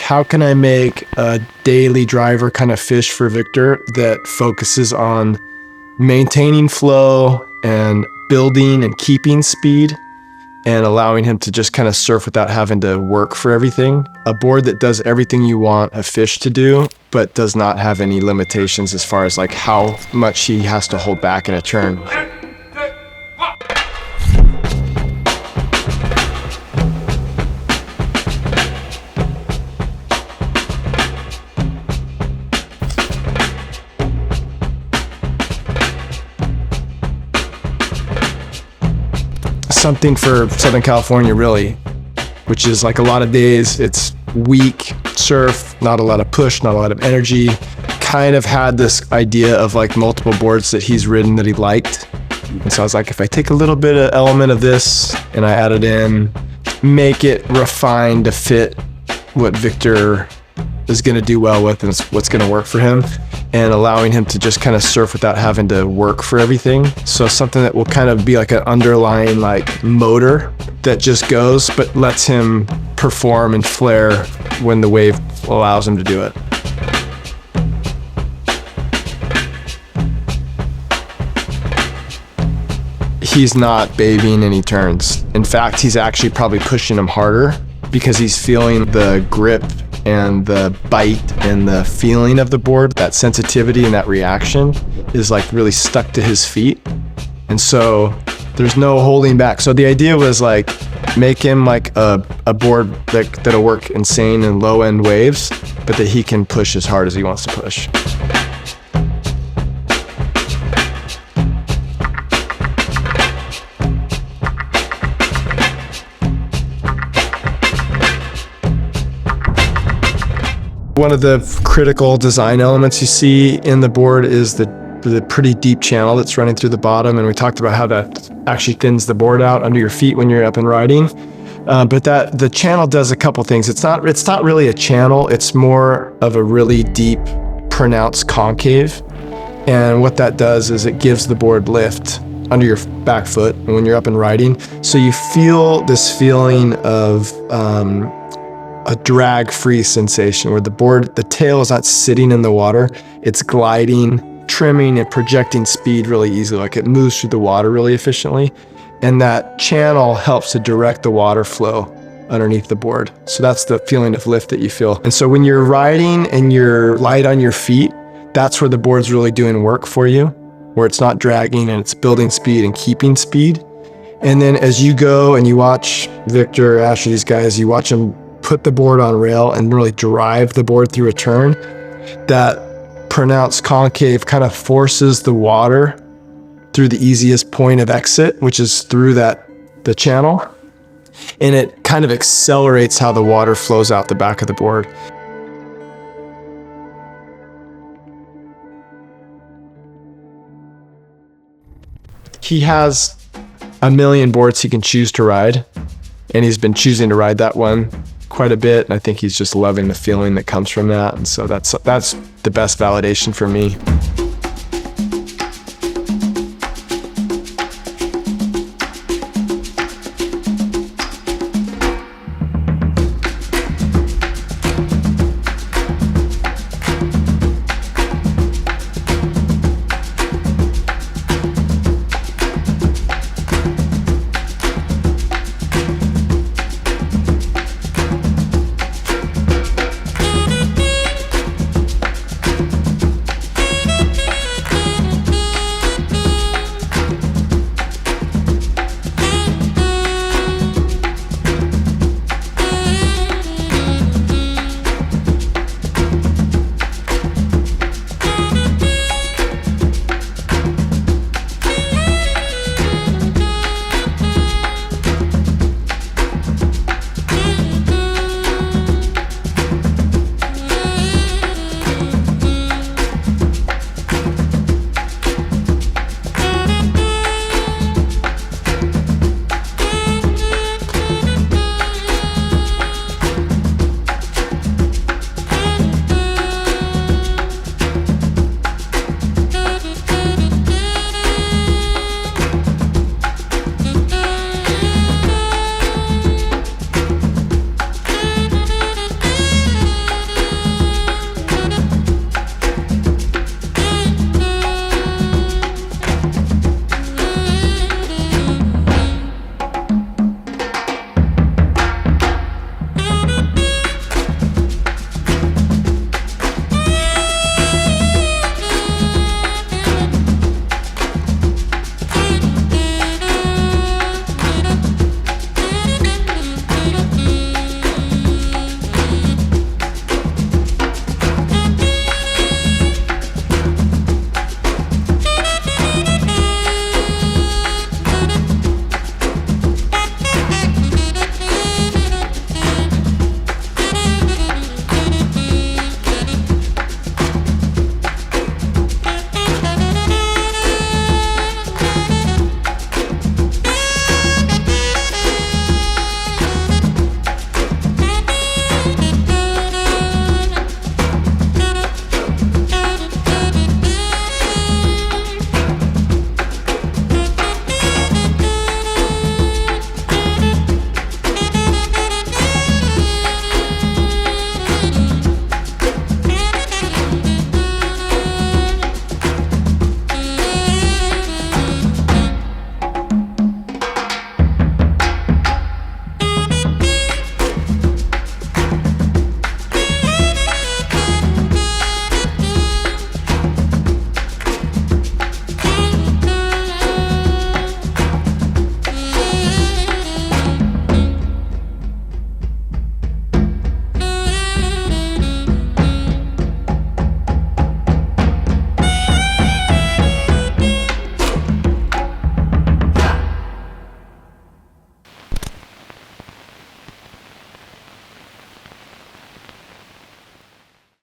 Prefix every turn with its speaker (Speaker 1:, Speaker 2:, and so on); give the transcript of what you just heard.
Speaker 1: how can I make a daily driver kind of fish for Victor that focuses on maintaining flow and building and keeping speed and allowing him to just kind of surf without having to work for everything. A board that does everything you want a fish to do, but does not have any limitations as far as like how much he has to hold back in a turn. Something for Southern California, really, which is like a lot of days, it's weak surf, not a lot of push, not a lot of energy. Kind of had this idea of like multiple boards that he's ridden that he liked. And so I was like, if I take a little bit of element of this and I add it in, make it refined to fit what Victor is going to do well with and what's going to work for him, and allowing him to just kind of surf without having to work for everything. So something that will kind of be like an underlying like motor that just goes, but lets him perform and flare when the wave allows him to do it. He's not babying any turns. In fact, he's actually probably pushing him harder because he's feeling the grip and the bite and the feeling of the board. That sensitivity and that reaction is like really stuck to his feet. And so there's no holding back. So the idea was like, make him like a board that'll work insane in low end waves, but that he can push as hard as he wants to push. One of the critical design elements you see in the board is the pretty deep channel that's running through the bottom, and we talked about how that actually thins the board out under your feet when you're up and riding. But the channel does a couple things. It's not really a channel. It's more of a really deep, pronounced concave. And what that does is it gives the board lift under your back foot when you're up and riding. So you feel this feeling of a drag-free sensation where the tail is not sitting in the water, it's gliding, trimming and projecting speed really easily. Like it moves through the water really efficiently. And that channel helps to direct the water flow underneath the board. So that's the feeling of lift that you feel. And so when you're riding and you're light on your feet, that's where the board's really doing work for you, where it's not dragging and it's building speed and keeping speed. And then as you go and you watch Victor, Ashley, these guys, you watch them put the board on rail and really drive the board through a turn, that pronounced concave kind of forces the water through the easiest point of exit, which is through the channel. And it kind of accelerates how the water flows out the back of the board. He has a million boards he can choose to ride, and he's been choosing to ride that one quite a bit, and I think he's just loving the feeling that comes from that. And so that's the best validation for me.